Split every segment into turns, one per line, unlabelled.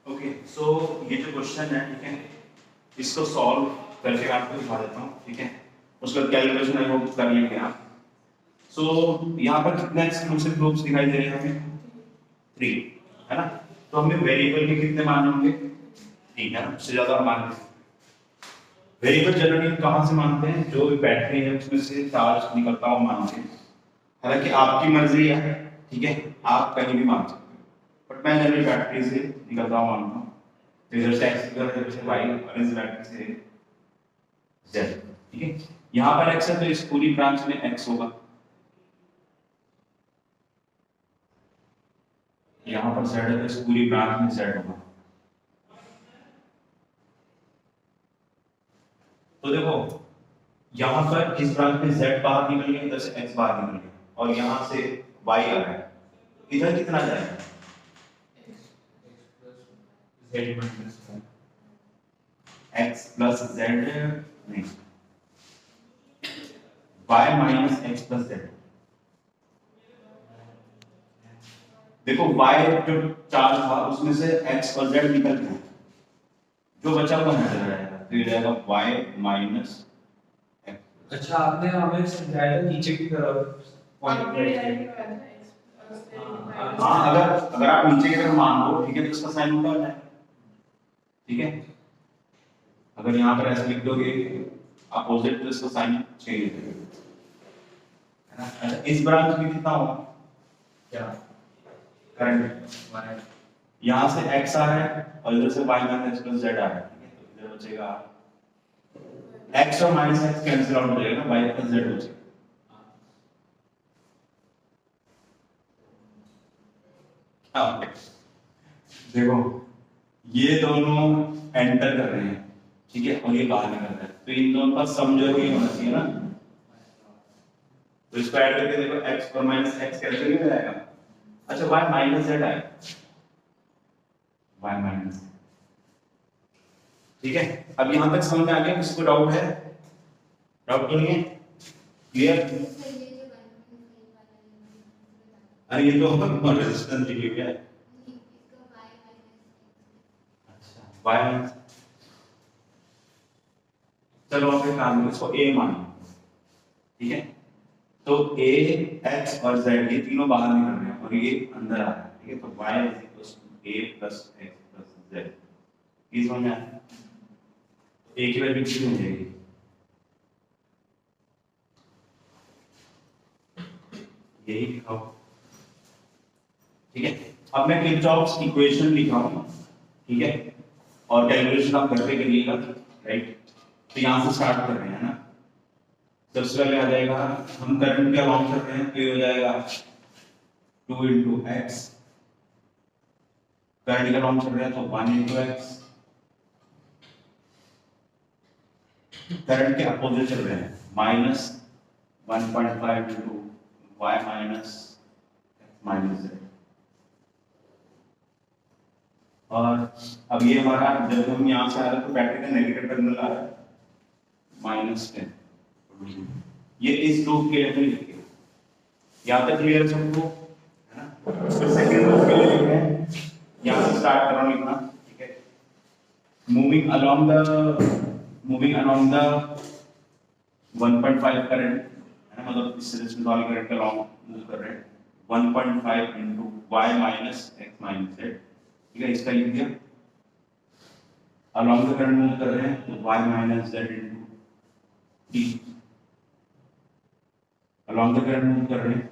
Okay so ये जो question है, ठीक है, इसको सॉल्व करके मैं आपको दिखा देता हूँ, ठीक है। उसका कैलकुलेशन है वो कर लेंगे आप। सो यहाँ पर कितने एक्सक्लूसिव ग्रुप्स दिखाई दे रहे हैं हमें? 3, है ना। तो हमें वेरिएबल के कितने मान होंगे? 3, है ना। उससे ज्यादा मान वेरिएबल जनरली कहाँ से मानते हैं? जो भी बैटरी है उसमें से चार्ज निकलता हुआ मानते हैं। हालांकि आपकी मर्जी है, ठीक है, आप कहीं भी मान सकते हो, बट मैं जनरली बैटरी से निकलता हुआ मानता हूँ। इधर से x इधर से y और इस बैटरी से z, ठीक है। यहाँ पर x है तो इस पूरी ब्रांच में x होगा, यहाँ पर z है तो इस पूरी ब्रांच में z होगा। तो देखो यहाँ पर इस ब्रांच में z बाहर निकल गया, इधर से x बाहर निकल गया, और यहाँ से y आ रहा है, इधर कितना जाएगा? x प्लस z नहीं, y minus x plus z। देखो y जो चार्ज था उसमें से x और z निकल गया, जो बचा हुआ नजर आएगा, तो ये जाएगा y माइनस x।
अच्छा, आपने हमें समझाया था नीचे की तरफ
हाँ, अगर आप नीचे की तरफ मान लो, ठीक है, तो इसका साइन उल्टा हो जाएगा, ठीक है। अगर यहाँ पर ऐसे लिख दोगे अपोजिट, तो इसका साइन चेंज हो जाएगा, है ना। अच्छा, इस ब्रांच में कितना होगा?
क्या
करंट यहाँ से x आ रहा है और इधर से y minus x plus z आ रहा है, ठीक है। तो इधर बचेगा x और माइनस x कैंसिल आउट हो जाएगा, y प्लस z बचेगा। देखो ये दोनों एंटर कर रहे हैं, ठीक है, और ये बाहर निकल रहा है, तो इन दोनों का सम जो है होना चाहिए ना। तो इसको ऐड करके देखो x और माइनस x कैंसिल हो जाएगा। अच्छा, y माइनस z आएगा, y माइनस, ठीक है। अब यहां तक समझ में आ गया? किसको डाउट है? डाउट तो नहीं है? क्लियर? अरे ये तो रेजिस्टेंस लिखी हुई है। अच्छा, y माइनस, चलो आप एक काम करो, इसको a मान लो, ठीक है। तो a x और z ये तीनों बाहर निकल रहे हैं और ये अंदर आ रहा है, ठीक है। तो y is equal to a plus x plus z, ये समझ में आया? तो a की वैल्यू कितनी हो जाएगी? यही लिखा हो, ठीक है। अब मैं किरचॉफ्स इक्वेशन लिखा हूं, ठीक है, और कैलकुलेशन आप घर पे करिएगा, राइट। तो यहां से स्टार्ट कर रहे हैं ना। सबसे पहले आ जाएगा, हम करंट क्या लॉन्च कर रहे हैं, तो ये हो जाएगा 2 into x, करंट का लॉन्च कर रहे हैं तो 1 into x, करंट के अपोजिट चल रहे हैं, minus 1.5 into y minus x minus z। और अब ये हमारा, जब हम यहाँ से आ रहे हैं तो बैटरी का नेगेटिव टर्मिनल आ रहा है -10, ये इस लूप के लिए भी लिखिए। यहाँ तक क्लियर है सबको, है ना। फिर सेकंड लूप के लिए लिखते हैं, यहाँ से स्टार्ट कर रहा हूँ लिखना, ठीक है। मूविंग अलोंग द 1.5 करंट, है ना, मतलब इस रेजिस्टेंस वाले करंट का लॉन्ग मूव कर रहे हैं, 1.5 into y minus x minus z, ठीक है। इसका लिख दिया। अलोंग द करंट मूव कर रहे हैं तो y minus z into t, along the current move कर रहे हैं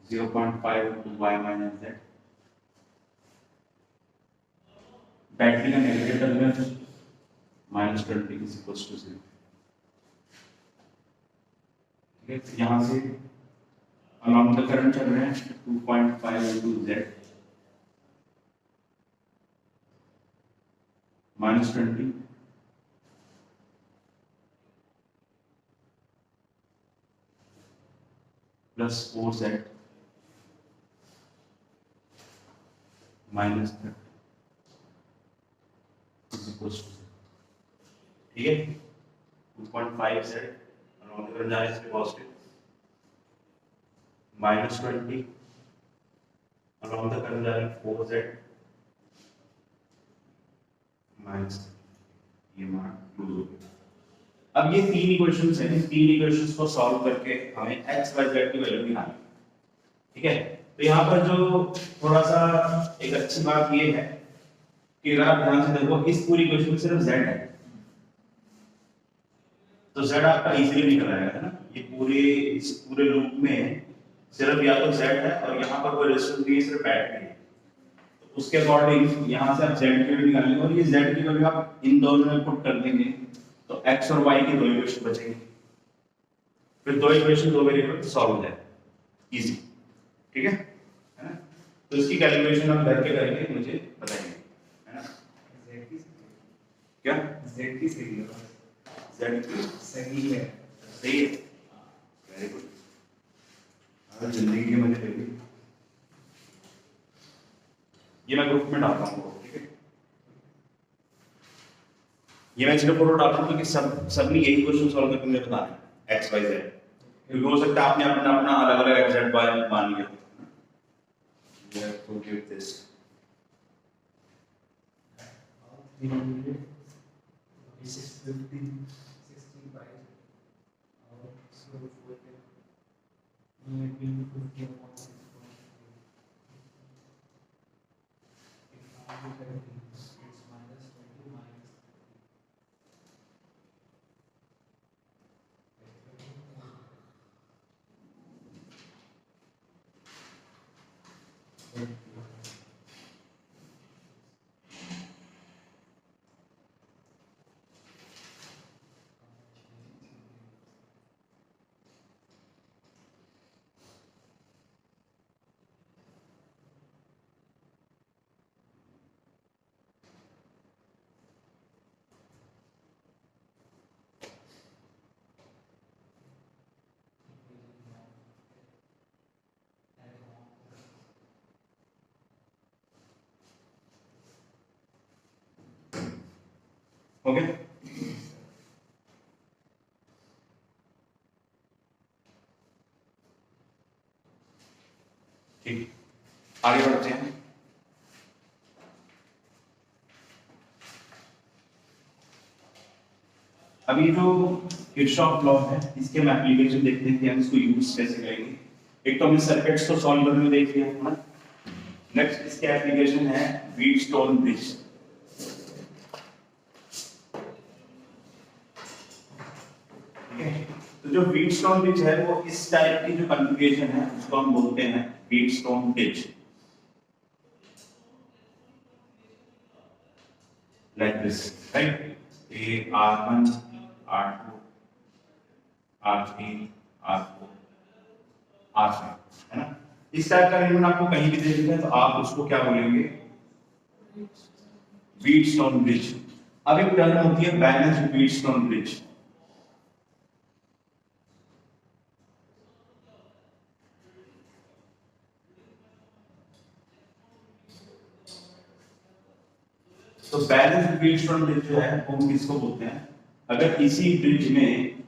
0.5 into y minus z, battery का negative terminal -20 is equal to 0, ठीक है। यहाँ से अलोंग द करंट चल रहे हैं 2.5 into z -20 plus 4z minus 30 is equal to, ठीक है। 2.5z अलोंग द करंट जा रहा है इसके पॉजिटिव, -20 अलोंग द करंट जा रहा है 4z माइनस ये हमारा लूज हो गया। अब ये तीन इक्वेशंस हैं, इन तीन इक्वेशंस को सॉल्व करके हमें x y z की वैल्यू निकालनी है। ठीक है, तो यहाँ पर जो थोड़ा सा एक अच्छी बात ये है कि अगर आप ध्यान से देखो इस पूरी इक्वेशन में सिर्फ z है, तो z आपका इजीली निकल आएगा, है ना। ये पूरे इस पूरे लूप में सिर्फ या तो z है और यहाँ पर कोई रेजिस्टेंस नहीं है, सिर्फ बैटरी है। तो उसके अकॉर्डिंग यहाँ से आप z की वैल्यू निकालेंगे और ये z की वैल्यू आप इन दोनों में पुट कर देंगे तो x और y की दो इक्वेशन बचेंगे। फिर दो इक्वेशन दो वेरिएबल सॉल्व हो जाए इजी। ठीक है ना। तो इसकी कैलकुलेशन आप घर के करके मुझे बताइए, है ना। क्या
Z की सही है,
z की
सही है।
सही है, वेरी गुड। अगर जिंदगी के मजे ले ली। ये मैं ग्रुप में डालता हूँ, ठीक है। ये मैं इसलिए फोटो डालता हूँ क्योंकि सबने यही क्वेश्चन सॉल्व करके मुझे बताना है x y z, क्योंकि हो सकता है आपने अपना अपना अलग अलग x z y मान लिया। We have to give this
This is 15, 65. So 14. Maybe 51. It's minus 20 minus.
Okay. ठीक, आगे बढ़ते हैं। अभी जो किरचॉफ लॉ है इसके हम एप्लीकेशन देखते हैं कि हम इसको यूज कैसे करेंगे। एक तो हमने सर्किट्स को सॉल्व करने में देख लिया है ना। नेक्स्ट इसके एप्लीकेशन है व्हीटस्टोन ब्रिज। तो जो व्हीटस्टोन ब्रिज है वो इस टाइप की जो कॉन्फ़िगरेशन है उसको हम बोलते हैं Wheatstone bridge, like this, right. ये R1 R2 R3 R4 R5 है ना। इस टाइप का अरेंजमेंट आपको कहीं भी दे दिया है तो आप उसको क्या बोलेंगे, व्हीटस्टोन ब्रिज। अब एक टर्म होती है बैलेंस्ड व्हीटस्टोन ब्रिज। तो बैलेंस्ड व्हीटस्टोन ब्रिज जो है वो हम किसको बोलते हैं, अगर इसी ब्रिज में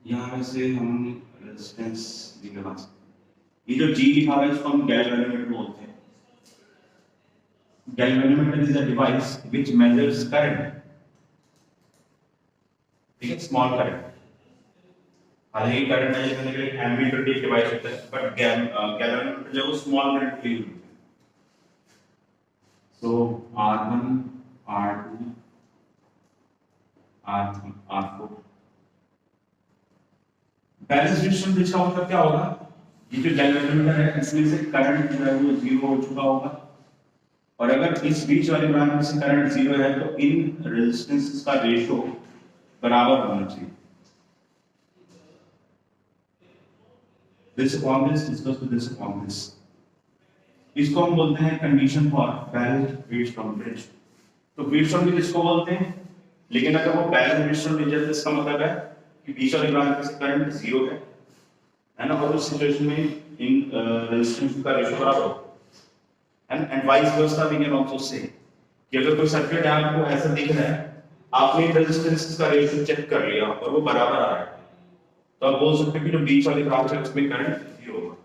यहां से हम रेजिस्टेंस भी लगा सकते हैं। ये जो G लिखा हुआ है इसको हम गैल्वेनोमीटर बोलते हैं। Galvanometer is a device which measures current, ठीक है, स्मॉल करंट। हालांकि करंट मेजर करने के लिए एमीटर एक डिवाइस होता है, बट गैल्वेनोमीटर जो स्मॉल करंट के लिए होता है। सो R1 R2 R3 R4 balance Wheatstone bridge का मतलब क्या होगा, ये जो गैल्वेनोमीटर है इसमें से करंट जो है वो जीरो हो चुका होगा, और अगर इस बीच वाले ब्रांच में से करंट जीरो है तो इन रेजिस्टेंसेस का रेशियो बराबर होना चाहिए। This upon this is equal to this upon this। इसको हम बोलते हैं condition for balanced Wheatstone bridge. तो व्हीटस्टोन ब्रिज इसको बोलते हैं, लेकिन अगर वो बैलेंस्ड व्हीटस्टोन ब्रिज है तो इसका मतलब है कि बीच वाले ब्रांच में से करंट जीरो है ना, और उस सिचुएशन में इन रेजिस्टेंस का रेशियो बराबर हो। And vice versa we can also say कि अगर कोई सर्किट है आपको ऐसा दिख रहा है, आपने रेजिस्टेंस का रेशियो चेक कर लिया और वो बराबर आ रहा है, तो आप बोल सकते हैं कि जो बीच वाली ब्रांच है उसमें करंट जीरो होगा।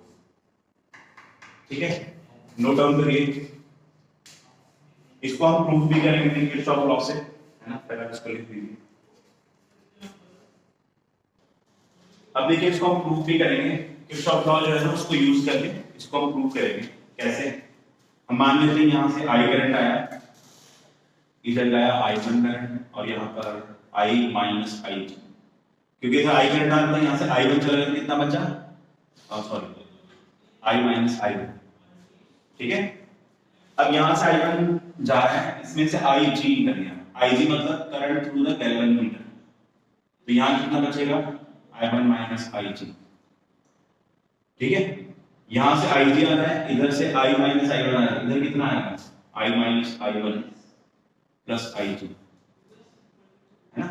ठीक है, नोट डाउन करिए। इसको हम प्रूफ भी करेंगे किरचॉफ लॉ से, है ना, पहले इसको लिख दीजिए। अब देखिए इसको हम प्रूफ भी करेंगे, किरचॉफ लॉ जो है ना उसको यूज करके इसको हम प्रूफ करेंगे। कैसे? हम मान लेते हैं यहाँ से आई करंट आया, इधर गया I1 करंट और यहाँ पर I माइनस आई, क्योंकि इधर आई करंट आया था, यहाँ से I1 चला गया, कितना बचा? सॉरी, I माइनस आई, ठीक है। अब यहाँ से I1 जा रहा है, इसमें से IG निकल गया, IG मतलब करंट थ्रू द गैल्वेनोमीटर, तो यहाँ कितना बचेगा? I1 माइनस IG, ठीक है। यहाँ से IG आ रहा है, इधर से I माइनस I1 आ रहा है, इधर कितना आएगा? I minus I1 plus IG, है ना,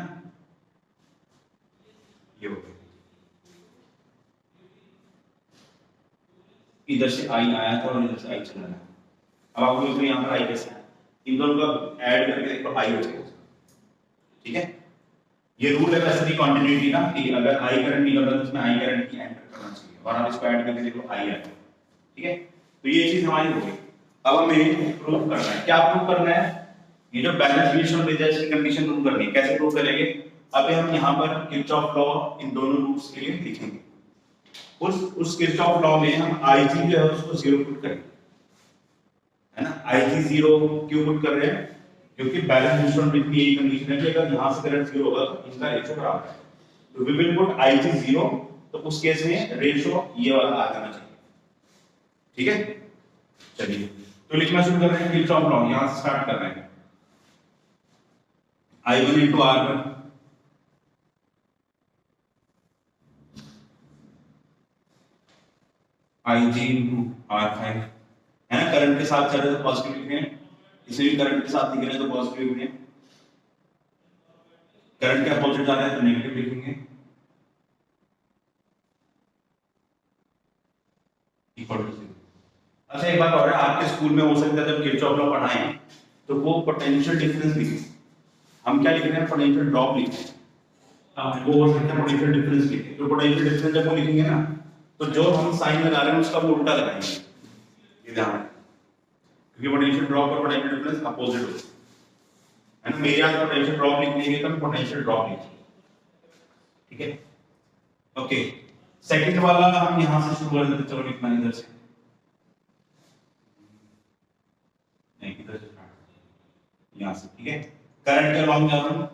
ये हो गया। इधर से I आया था और इधर से I चला गया। अब आप लोग यहाँ पर I कैसे है? इन दोनों का ऐड करके देखो I हो जाएगा, ठीक है। ये रूल है वैसे भी कंटिन्यूटी का, कि अगर I करंट निकल रहा है तो उसमें I करंट की एंटर करना चाहिए, और आप इसको ऐड करके देखो I आएगा, ठीक है। तो ये चीज हमारी हो गई। अब हमें प्रूव करना है, क्या प्रूव करना है? ये जो बैलेंस रिलेशन रिजल्ट्स की कंडीशन प्रूव करनी है। कैसे प्रूव करेंगे? अब हम यहाँ पर किरचॉफ लॉ इन दोनों रूल्स के लिए लिखेंगे। उस किरचॉफ लॉ में हम IG जो है उसको 0 पुट करेंगे, है ना। IG 0 क्यों पुट कर रहे हैं? क्योंकि बैलेंस रिलेशन में ये कंडीशन है कि अगर यहाँ से करंट 0 होगा तो इनका रेशियो बराबर है, तो वी विल पुट IG 0, तो उस केस में रेशियो ये वाला आ जाना चाहिए, ठीक है। चलिए तो लिखना शुरू कर रहे हैं किरचॉफ लॉ, यहाँ से स्टार्ट कर रहे हैं। I1 into R1 IG into R5, है ना। करंट के साथ चल रहे तो पॉजिटिव लिखते हैं, इसे भी करंट के साथ लिख रहे हैं तो पॉजिटिव लिखते हैं, करंट के अपोजिट जा रहा है तो नेगेटिव लिखेंगे, इक्वल टू 0। अच्छा एक बात और है, आपके स्कूल में हो सकता है जब किरचॉफ लॉ पढ़ाएं तो वो पोटेंशियल डिफरेंस लिखें, हम क्या लिख रहे हैं? पोटेंशियल ड्रॉप लिख रहे हैं, वो हो सकता है पोटेंशियल डिफरेंस लिखें। तो पोटेंशियल डिफरेंस जब वो लिखेंगे ना, तो जो हम साइन लगा रहे हैं उसका वो उल्टा लगाएंगे, ये ध्यान रखें, क्योंकि पोटेंशियल ड्रॉप और पोटेंशियल डिफरेंस अपोजिट होते हैं, है ना। मेरे यहाँ पोटेंशियल ड्रॉप लिख लेंगे तो पोटेंशियल ड्रॉप लिखेंगे, ठीक है। ओके, सेकंड वाला हम यहाँ से शुरू कर देते, चलो लिखना इधर से, नहीं इधर से यहाँ से, ठीक है। करंट के अलॉन्ग जा रहा हूं,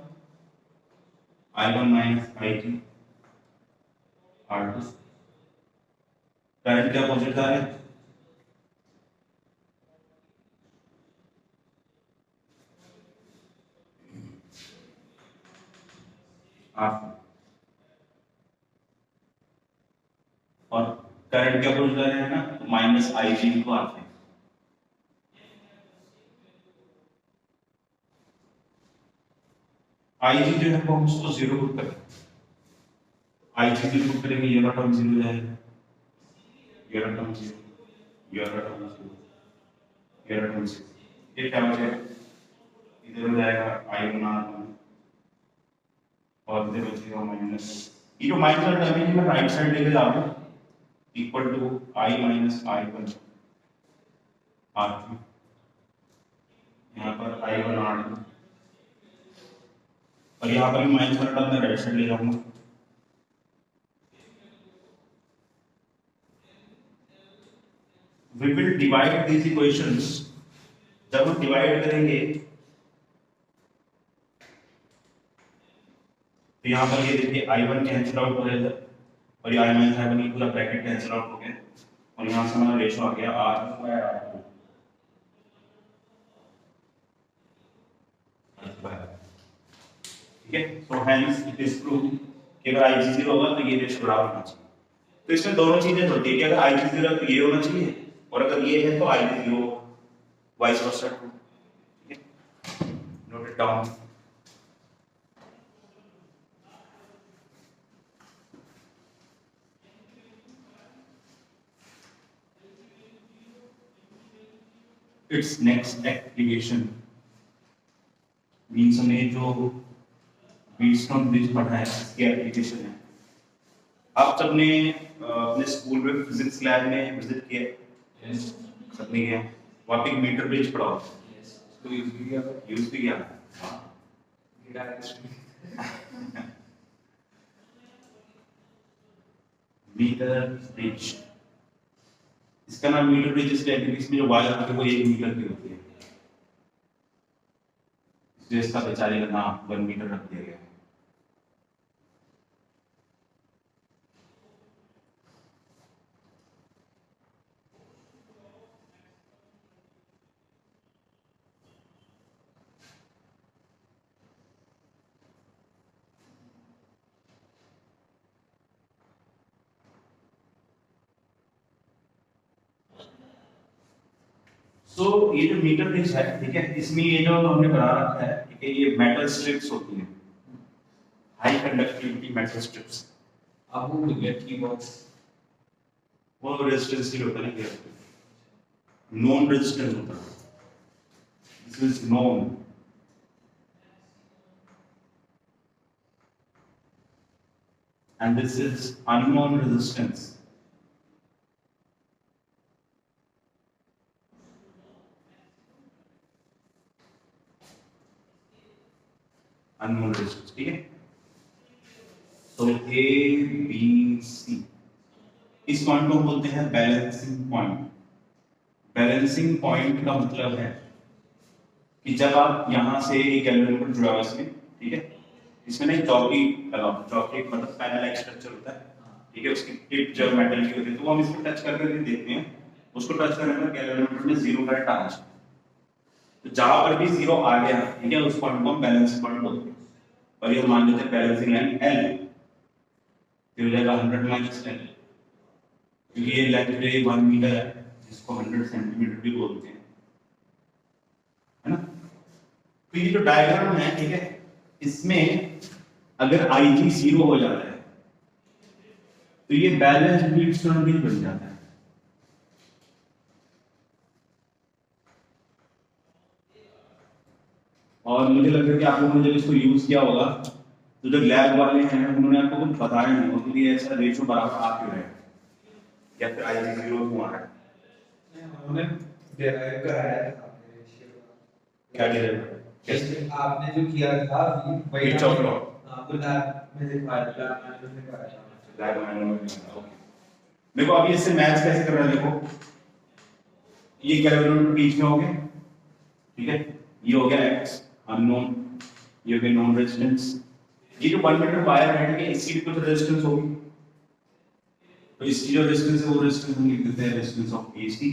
I1 minus IG R2, current के अपोजिट जा रहे हैं, R4, और करंट के अपोजिट जा रहे हैं ना, minus IG into R5। IG जो है वो हम उसको 0 पुट करेंगे, IG 0 पुट करेंगे, ये वाला टर्म 0 जाएगा, ये वाला टर्म 0, ये वाला टर्म 0, ये वाला टर्म 0, ये क्या हो जाएगा? इधर हो जाएगा I1 R1 और इधर हो जाएगा माइनस, ये जो माइनस का टर्म है मैं राइट साइड लेके जा रहा हूं, equal to I minus I1 R2, यहाँ पर I1 R2, और यहाँ पर भी माइनस का टर्म मैं राइट साइड ले जाऊंगा, we will divide these equations। जब हम डिवाइड करेंगे तो यहाँ पर ये देखिए I1 कैंसिल आउट हो जाएगा और ये I माइनस I1 ये पूरा ब्रैकेट कैंसिल आउट हो गया, और यहाँ से हमारा रेशियो आ गया R1/R2, ठीक है। So hence it is prove कि अगर IG 0 होगा तो ये रेशियो बराबर होना चाहिए। तो इसमें दोनों चीजें होती है कि अगर IG 0 है तो ये होना चाहिए, और अगर ये है तो IG 0 वाइस वर्सा, ठीक है। Note it down. It's next application means हमने जो व्हीटस्टोन ब्रिज पढ़ा है इसकी एप्लीकेशन है। आप सबने अपने स्कूल में फिजिक्स लैब में विजिट किया,
Yes.
खत्म नहीं किया, वहाँ पे एक मीटर ब्रिज पड़ा हुआ
Yes. इसको यूज भी किया था।
यूज भी किया। हाँ।
गिरा है इसमें।
मीटर ब्रिज, इसका नाम मीटर ब्रिज इसलिए है क्योंकि इसमें जो वायर होती है वो 1 मीटर की होती है, इसलिए इसका बेचारे का नाम 1 मीटर रख दिया गया है। सो ये जो मीटर ब्रिज है, ठीक है, इसमें ये जो हमने बना रखा है, ठीक है, ये मेटल स्ट्रिप्स होती हैं, हाई कंडक्टिविटी मेटल स्ट्रिप्स।
अब वो भूल गया की बॉक्स।
वो रेजिस्टेंस के लिए होता है ना, नॉन रेजिस्टेंस होता है, this is non, and this is unknown resistance. Unknown resistance, ठीक है। तो A B C, इस पॉइंट को बोलते हैं बैलेंसिंग पॉइंट। बैलेंसिंग पॉइंट का मतलब है कि जब आप यहां से एक एलिमेंट जुड़ा हुआ इसमें, ठीक है, इसमें ना एक चौकी लगाओ, चौकी एक मतलब पैनल एक स्ट्रक्चर होता है, ठीक है, उसकी टिप जब मेटल की होती है तो हम इसको टच करके देखते हैं, उसको टच करने पर एलिमेंट में 0 डायरेक्ट आ जाए, तो जहां पर भी 0 आ गया, ठीक है, उस पॉइंट को हम बैलेंसिंग पॉइंट बोलते हैं। और ये मान लेते हैं बैलेंसिंग लाइन L, ये हो जाएगा 100 माइनस L, क्योंकि ये लेंथ जो 1 मीटर है, जिसको 100 सेंटीमीटर भी बोलते हैं, है ना। तो ये जो डायग्राम है, ठीक है, इसमें अगर IG 0 हो जाता है तो ये बैलेंस व्हीटस्टोन ब्रिज बन जाता है। और मुझे लगता है कि आप लोगों ने जब इसको यूज किया होगा तो जो लैब वाले हैं उन्होंने आपको कुछ बताया नहीं होगा कि ये ऐसा रेशियो बराबर आ क्यों रहा है, या फिर IG 0 क्यों आ रहा है।
हमने डिराइव कराया था रेशियो का।
क्या डिराइव?
जैसे आपने जो किया था वही
किरचॉफ लॉ।
हां, वो लैब में दिखाया था, मैंने दिखाया था।
लैब में ओके। देखो अभी इससे मैच कैसे कर रहा है, देखो ये कैलकुलेटर बीच में हो गया, ठीक है, ये हो गया x अननोन, ये हो गया नॉन रेजिस्टेंस, ये जो 1 मीटर वायर है, ठीक है, इसकी भी कुछ रेजिस्टेंस होगी, तो इसकी जो रेजिस्टेंस है वो रेजिस्टेंस हम लिख देते हैं रेजिस्टेंस ऑफ AC,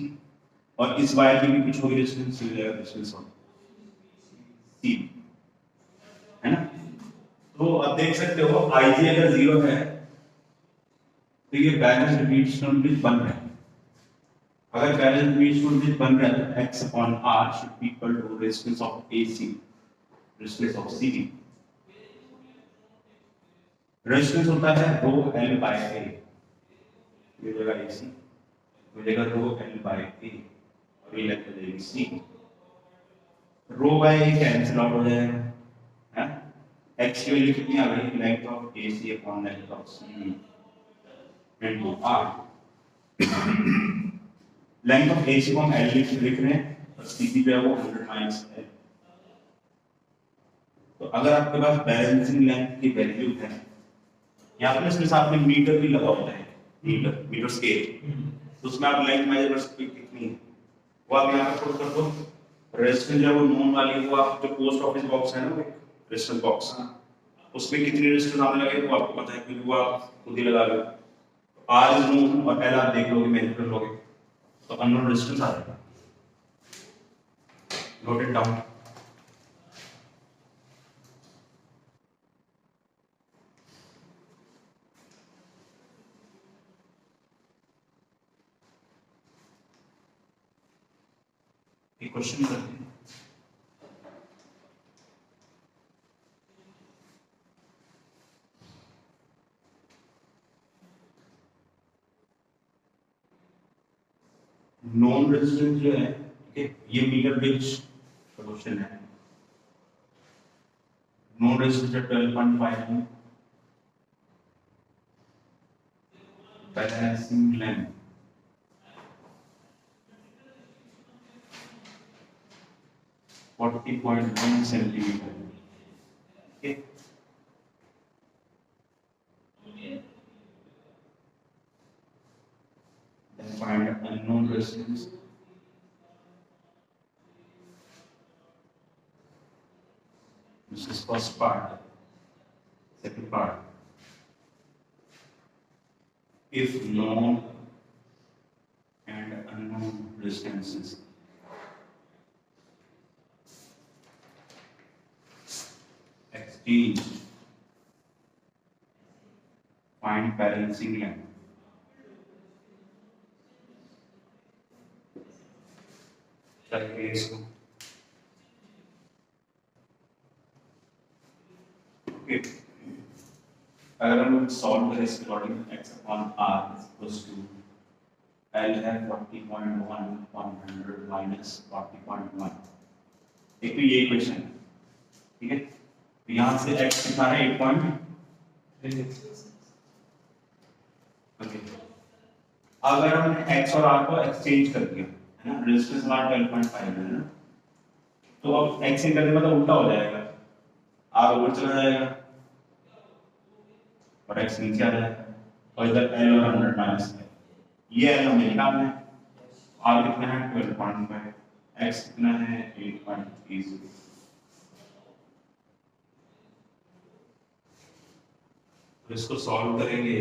और इस वायर की भी कुछ होगी रेजिस्टेंस, हो जाएगा रेजिस्टेंस ऑफ C, है ना। तो अब देख सकते हो IG अगर 0 है तो ये बैलेंस्ड व्हीटस्टोन ब्रिज बन रहा है। अगर बैलेंस्ड व्हीटस्टोन ब्रिज बन रहा है तो x upon r should be equal to resistance of AC, resistance of CD। Resistance होता है रो L by A, ये जगह AC, ये जगह रो L by A, और ये लेंथ हो जाएगी C। Rho by A cancel out हो जाएगा, है, x की वैल्यू कितनी आ गई, length of AC upon length of CD into R। Length of AC को हम L लिख रहे हैं और CD जो है वो 100 माइनस L। तो अगर आपके पास बैलेंसिंग लेंथ की वैल्यू है, यहाँ पर इसके साथ में मीटर भी लगा होता है, मीटर स्केल, तो उसमें आप लेंथ मेजर कर सकते हो कितनी है, वो आप यहाँ पर पुट कर दो। रेजिस्टेंस जो वो नोन वाली, वो आप जो पोस्ट ऑफिस बॉक्स है ना, वो रेजिस्टेंस बॉक्स, उसमें कितनी रेजिस्टेंस आने लगे वो आपको पता है क्योंकि वो आप खुद ही लगा लो। R इज नोन और L आप देख लोगे, मेजर कर लोगे, तो अननोन रेजिस्टेंस आ जाएगा। Note it down. एक क्वेश्चन करते हैं, नॉन रेजिस्टेंस जो है, ठीक है, ये मीटर ब्रिज का क्वेश्चन है। नॉन रेजिस्टेंस 12.5 ओम, बैलेंसिंग लेंथ 40.1 सेंटीमीटर। ठीक है, then find unknown resistance. This is first part. Second part, if known and unknown resistances exchange, find balancing length. Okay, अगर हम सॉल्व करें इसके according x upon r is equals to L है 40.1 upon 100 minus 40.1। एक तो ये equation है, ठीक है। तो यहाँ से x कितना है 8.36। ओके, अगर हमने x और r को एक्सचेंज कर दिया है ना, रेजिस्टेंस हमारा 12.5 है ना, तो अब x इंटर मतलब उल्टा हो जाएगा, r ऊपर चला जाएगा और x नीचे आ जाएगा, और इधर L और 100 माइनस है, ये L हमें निकालना है। R कितना है 12.5, x कितना है 8.30। तो इसको सॉल्व करेंगे,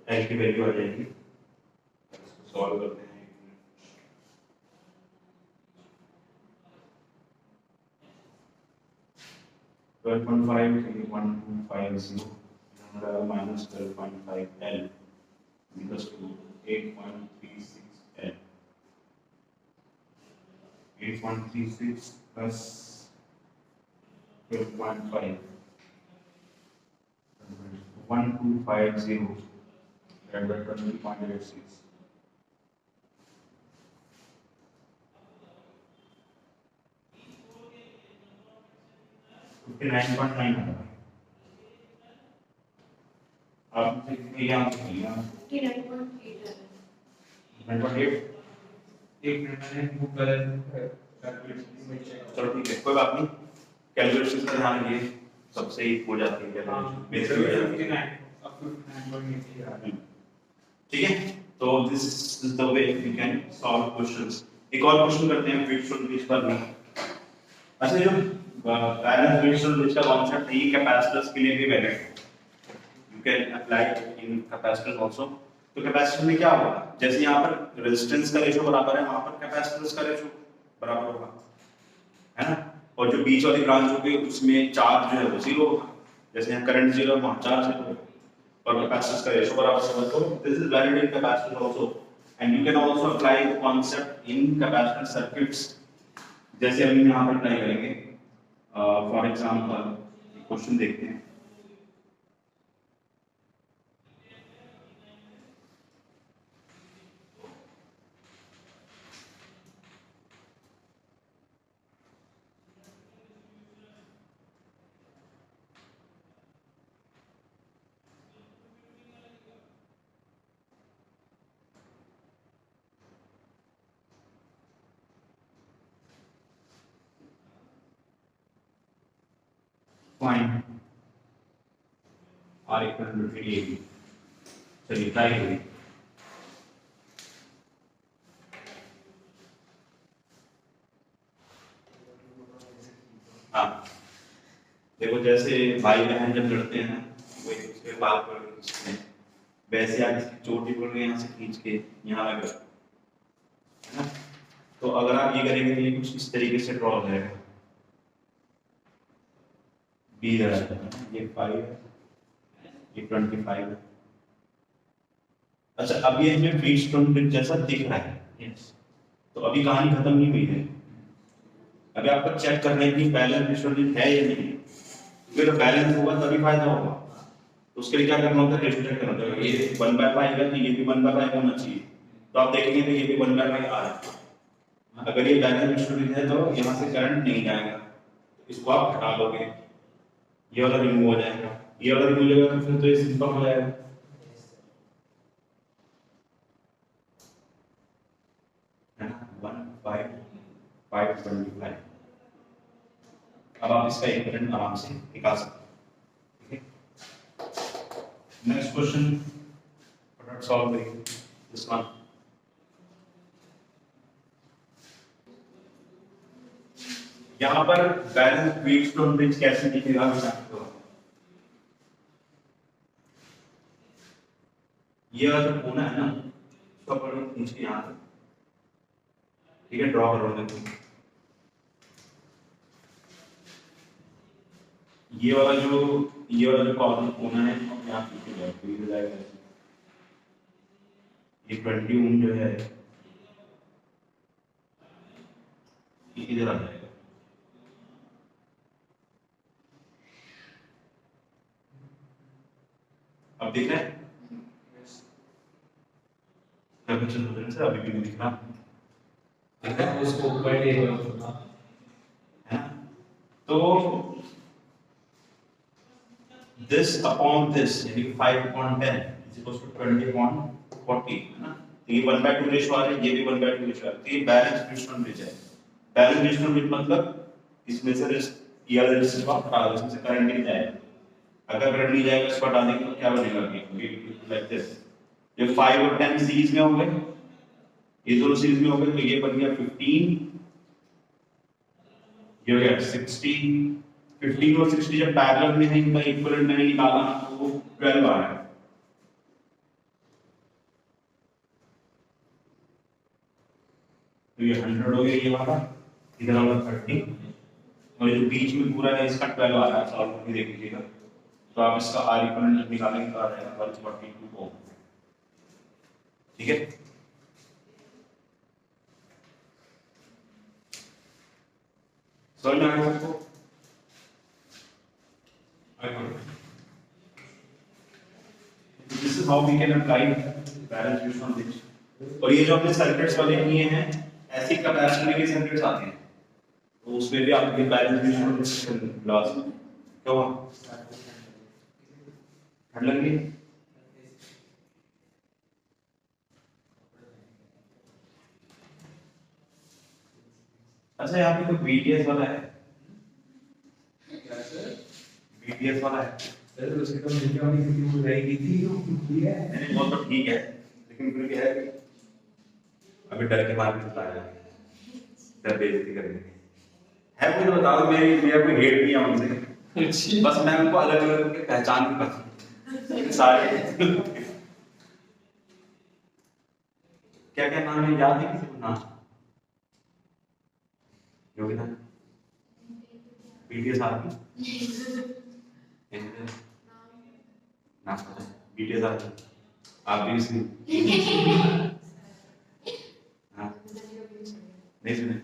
L की वैल्यू आ जाएगी, इसको सॉल्व करते हैं। 12.5 1250 minus 12.5 L equals to 8.36 L. 8.36 plus 12.5 1250 divided by 20.86. 59.9 आप यहाँ 59.8
एक मिनट मैंने बुक
चलो ठीक है, कोई बात नहीं, कैलकुलेशन का ध्यान रखिए, सब सही हो जाती है कैलकुलेशन, बेसिक हो जाती है। ठीक है, तो this is the way we can solve questions. एक और क्वेश्चन करते हैं विर्चुअल ब्रिज पर भी। अच्छा, जो बैलेंस विर्चुअल ब्रिज का कॉन्सेप्ट है, ये कैपेसिटर्स के लिए भी वैलिड है, you can apply in capacitors also. तो कैपेसिटर में क्या होगा, जैसे यहाँ पर रेजिस्टेंस का रेशियो बराबर है, वहां पर कैपेसिटेंस का रेशियो बराबर होगा, है ना, और जो बीच वाली ब्रांच होगी उसमें चार्ज जो है वो जीरो होगा, जैसे यहाँ करंट जीरो है वहां चार्ज जीरो होगा, और कैपेसिटेंस का रेशियो बराबर होगा। तो this is valid in capacitor also, and you can also apply the concept in capacitor circuits, जैसे हम यहाँ पर अप्लाई करेंगे। फॉर एग्जांपल क्वेश्चन देखते हैं। Find R equal to 80। चलिए ट्राई करिए। हाँ, देखो जैसे भाई बहन जब लड़ते हैं ना, वो एक दूसरे के बाल पकड़ के खींचते हैं, वैसे आप इसकी चोटी पकड़ के यहाँ से खींच के यहाँ लगा, है ना। तो अगर आप ये करेंगे तो ये कुछ इस तरीके से ड्रॉ हो जाएगा, बी ये 5 है, ये 25 है। अच्छा, अब ये हमें व्हीटस्टोन ब्रिज जैसा दिख रहा है, तो अभी कहानी खत्म नहीं हुई है, अभी आपको चेक करना है कि बैलेंस व्हीटस्टोन ब्रिज है या नहीं। अगर बैलेंस होगा तभी फायदा होगा, तो उसके लिए क्या करना होता है, रेस्ट्रिक्ट करना होता है। ये 1/5 है तो ये भी 1/5 होना चाहिए, तो आप देखेंगे तो ये भी 1/5 आ रहा है। अगर ये बैलेंस व्हीटस्टोन ब्रिज है तो यहाँ से करंट नहीं जाएगा, इसको आप हटा दोगे, ये वाला रिमूव हो जाएगा, ये वाला रिमूव हो जाएगा, तो फिर तो ये सिंपल हो जाएगा, है ना। 1/5 5/25 अब आप इसका इक्विवेलेंट आराम से निकाल सकते हैं। नेक्स्ट क्वेश्चन फटाफट सॉल्व करिए दिस वन। यहां पर बैलेंस व्हीटस्टोन ब्रिज कैसे दिखेगा आपको? ये वाला जो कोना है ना उसका पर नीचे यहां तक, ठीक है, ड्रॉ करो देखो। ये वाला जो कॉर्नर कोना है यहाँ पे जाएगा। ये 20 ओम जो है ये इधर आ जाएगा। अब दिख रहा है? से अभी भी नहीं दिख रहा
अगर उसको ऊपर ले लो
है। तो this upon this यानी 5/10 is equals to 20/40 है ना। तो ये 1/2 रेशियो आ रहा है, ये भी 1/2 रेशियो आ रहा है। तो ये बैलेंस व्हीटस्टोन ब्रिज है। बैलेंस व्हीटस्टोन ब्रिज मतलब इसमें से ये वाला रेजिस्टेंस को हटा दो, इसमें से करंट नहीं जाएगा। अगर करंट नहीं जाएगा इसको हटा देंगे तो क्या बनेगा? Like this. ये 5 और 10 सीरीज में हो गए, ये दोनों सीरीज में हो गए, तो ये बन गया 15, ये हो गया 60। 15 और 60 जब पैरेलल में है, इनका इक्विवेलेंट मैंने निकाला तो वो 12 आ रहा है। तो ये 100 हो गया ये वाला, इधर वाला 30, और जो बीच में पूरा है इसका 12 आ रहा है। सॉल्व करके देख लीजिएगा। तो आप इसका R इक्विवेलेंट निकालेंगे तो आ जाएगा 142 ओम। ठीक है, समझ में आ गया आपको? This is how we can apply balance Wheatstone bridge. और ये जो आपने सर्किट्स वाले किए हैं, ऐसे कैपेसिटर के सर्किट्स आते हैं, तो उसमें भी आपके बैलेंस व्हीटस्टोन ब्रिज क्लास क्या हुआ? ठंड लग रही है? अच्छा, यहाँ पे कोई BTS वाला है? BTS वाला है?
सर उसके तो नीचे वाली किसी को रहेगी थी ठीक है।
नहीं वो तो ठीक है, लेकिन फिर क्या है अभी डर के मारे चला है, डर बेइज्जती करने है। मुझे बता दो, मेरा कोई हेट नहीं है उनसे, बस मैं उनको अलग अलग करके पहचान नहीं पाता सारे। क्या क्या नाम है, याद है किसी को नाम? योगिता, BTS आदमी नाम पता है? BTS आदमी आप भी इसमें नहीं सुने?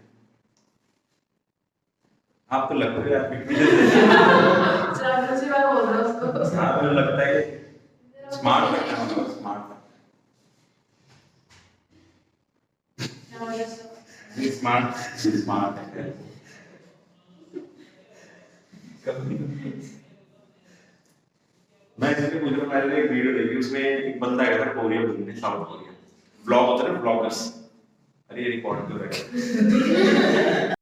आप तो लगते हैं आप आपको लगता है स्मार्ट लगता है, स्मार्ट स्मार्ट है। मैं इसके कुछ दिन पहले एक वीडियो देखी, उसमें एक बंदा आया था कोरिया घूमने, साउथ कोरिया। ब्लॉग होता है ना, ब्लॉगर्स। अरे ये रिकॉर्ड कर रहे हैं